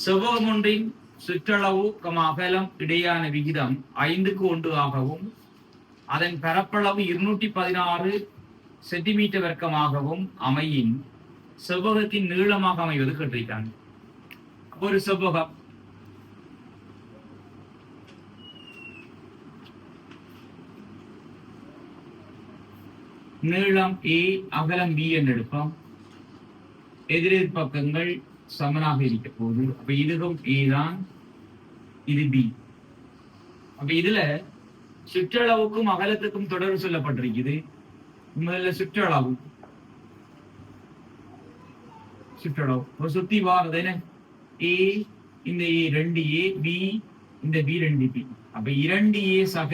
செவ்வகம் ஒன்றின் சுற்றளவு அகலம் இடையான விகிதம் 5:1 ஆகவும் அதன் பரப்பளவு 216 சென்டிமீட்டர் வர்க்கமாகவும் அமையின் செவ்வகத்தின் நீளமாக அமைவது கேட்டிருக்காங்க. ஒரு செவ்வகம் நீளம் A அகலம் B என்று எடுப்போம். எதிரெதிர் பக்கங்கள் சமனாக இருக்க போகுது. அப்ப இதுவும் A தான், இது B. அப்ப இதுல சுற்றளவுக்கும் அகலத்துக்கும் தொடர்பு சொல்லப்பட்டிருக்குது. முதல்ல சுற்றளவு சுத்தி வாரது என்ன? A இந்த A 2A, B இந்த B 2B. அப்ப 2A சக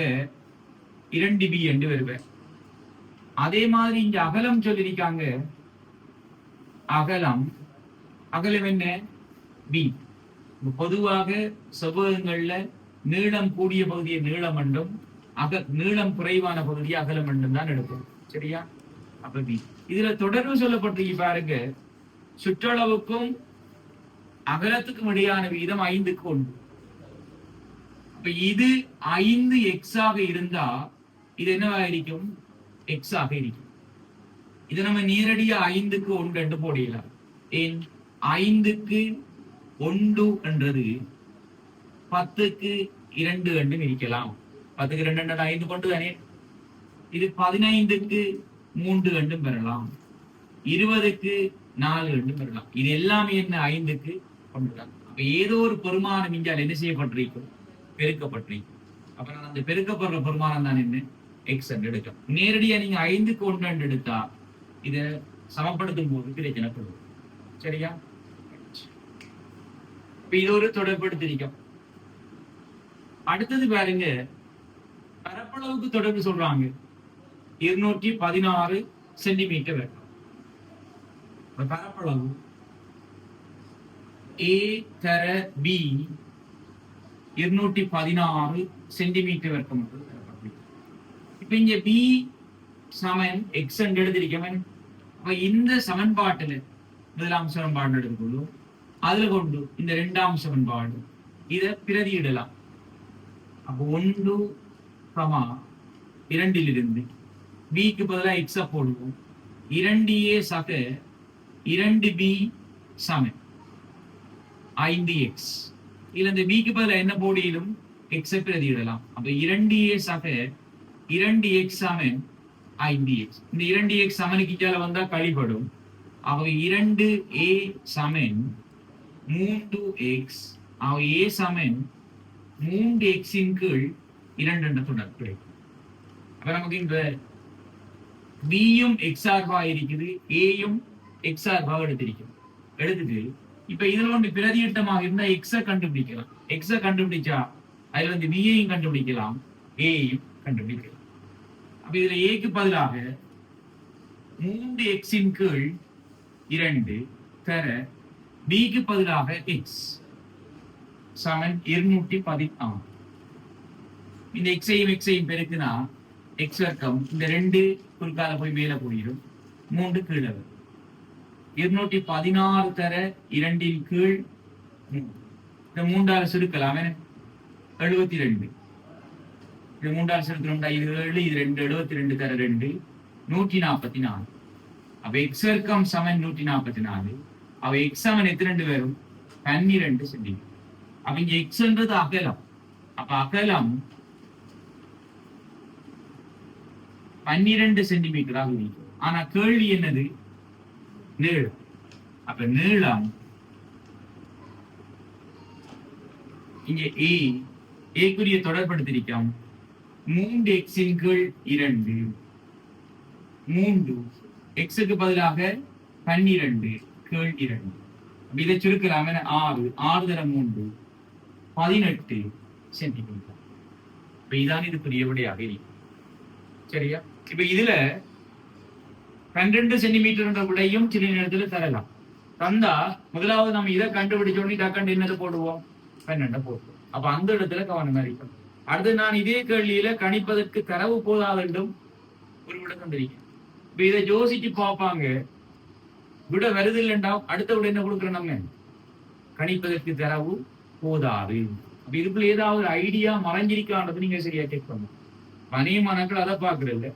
2B என்று வருவேன். அதே மாதிரி இங்க அகலம் சொல்லியிருக்காங்க. அகலம் என்ன? B. பொதுவாக செவ்வகங்கள்ல நீளம் கூடிய பகுதியை நீளம் என்றும் நீளம் குறைவான பகுதியை அகலம் என்றும் தான் எடுப்போம். சரியா? அப்ப B. இதுல தொடர்பு சொல்லப்பட்டிருக்கு பாருங்க. சுற்றளவுக்கும் அகலத்துக்கும் இடையான விகிதம் 5:1. அப்ப இது 5x ஆக இருந்தா இது என்னவா இருக்கும்? x ஆக இருக்கும். இதை நம்ம நேரடியா 5:1 என்று போடலாம். ஏன் 5:1 என்றது 10:2 என்று இருக்கலாம். 10:2 5 கொண்டு தானே. இது 15:3 என்றும் பெறலாம், 20:4 என்றும் பெறலாம். இது எல்லாமே என்ன? 5க்கு கொண்டுதான். அப்ப ஏதோ ஒரு பெருமானம் இங்கால் என்ன செய்யப்பட்டிருக்கும்? பெருக்கப்பட்டிருக்கும். அப்ப நான் அந்த பெருக்கப்படுற பெருமானம் தான் என்ன? x என்று எடுக்கும். நேரடியா நீங்க 5:1 என்று எடுத்தா இத சமப்படுத்தும் போது பிரச்சனைப்படும். சரியா? இப்ப இது ஒரு தொடர்படுத்திருக்கும். அடுத்தது பாருங்க, பரப்பளவுக்கு தொடர்பு சொல்றாங்க. 216 சென்டிமீட்டர் வரும். பரப்பளவு A தர B 216 சென்டிமீட்டர் வர்க்கம். இப்ப இங்க B சமன் x என்று எழுதிருக்கவன். அப்ப இந்த சமன்பாட்டுல முதலாம் சமன்பாடு எடுத்துக்கொள்ளும். அதுல கொண்டு இந்த 2ஆம் சமன்பாடு இத பிரதியிடலாம். அப்போ 1,2 பிக்கு பதிலாக x போடுவோம். 2a சக 2b சமன் 5x. இதுல இந்த பிக்கு பதிலாக என்ன போடியிலும் x பிரதியிடலாம். அப்ப 2a சக 2x சமன் 5x. இந்த 2x சமனுக்கு வந்தா கழிப்படும். ஆகவே 2a சமன் 3x. ஆகவே a சமன் 3x இன் கீழ் 2 என்ற தொடர் கிடைக்கும். அப்ப நமக்கு இந்த பியும் x சார்பா இருக்குது, ஏயும் x சார்பா எடுத்துட்டு இப்ப இதுல ஒன்று பிரதியிட்டமாக இருந்தா x கண்டுபிடிக்கலாம். x கண்டுபிடிச்சா அதுல வந்து பியையும் கண்டுபிடிக்கலாம், ஏயும் கண்டுபிடிக்கலாம். அப்ப இதுல ஏக்கு பதிலாக 3x இன் கீழ் 2 தர பிக்கு பதிலாக x சமன் 216. இந்த எக்ஸையும் பெருக்குனா x வர்க்கம் இந்த 2 குறுக்கால போய் மேல போயிடும், 3 கீழே வரும். 216 தர 2 இன் கீழ் 3. இந்த 3ஆல சுருக்கலாம் 72. இந்த 3ஆல சுருக்கணும்டா, இது 7, இது 2, 72 தர 2 144. அப்ப x வர்க்கம் சமன் 144. அவ x சமன் எத்தனை வரும்? 12 சென்டிமீட்டர். அப்ப இங்க x என்றது அகலம். அப்ப அகலம் 12 சென்டிமீட்டராக இருக்கும். ஆனா கேள்வி என்னது? நீளம். அப்ப நீளம் இங்க ஏக்குரிய தொடர்படுத்திருக்கோம். 3x இன் கீழ் 2, 3 x-க்கு பதிலாக 12 கீழ் 2. இதை சுருக்கலாம். 6 தர 3 18 சென்டிமீட்டர். இப்ப இதான் இதுக்குரிய விடையாக இருக்கும். சரியா? இப்ப இதுல 12 சென்டிமீட்டர் விடையும் சில நேரத்துல தரலாம். தந்தா முதலாவது நம்ம இதை கண்டுபிடிச்சோடனே டக்கண்டு என்னது போடுவோம்? 12 போடுவோம். அப்ப அந்த இடத்துல கவனமா இருக்கும். அடுத்து நான் இதே கேள்வியில கணிப்பதற்கு தரவு போதாது என்றும் ஒரு விளக்கம் தெரியும். இப்ப இதை யோசிச்சு பார்ப்பாங்க. விட வருது இல்லைண்டா அடுத்த விட என்ன கொடுக்குறோம்? நம்ம கணிப்பதற்கு தரவு போதாது. அப்ப இதுக்குள்ள ஏதாவது ஐடியா மறைஞ்சிருக்கான்றது நீங்க சரியா செக் பண்ணணும். அநேகமானக்கள் அதை பார்க்கறது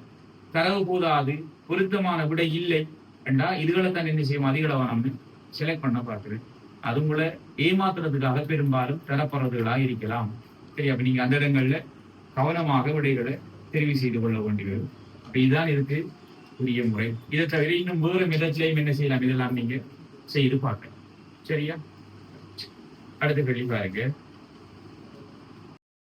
தரவு போதாது, பொருத்தமான விடை இல்லை என்றா இதுகளை தான் என்ன செய்யும், அதிகளவா நம்ம செலக்ட் பண்ண பார்க்குறது. அது உங்களை ஏமாத்துறதுக்காக பெரும்பாலும் தரப்படுறதுகளாக இருக்கலாம். சரி, அப்ப நீங்க அந்த இடங்கள்ல கவனமாக விடைகளை தெரிவு செய்து கொள்ள வேண்டியது. அப்ப இதுதான் இதுக்கு உரிய முறை. இதை தவிர இன்னும் வேறு மெதட்லையும் என்ன செய்யலாம், இதெல்லாம் நீங்க செய்து பார்க்கலாம். சரியா? அடுத்த கேள்வி பாருங்க.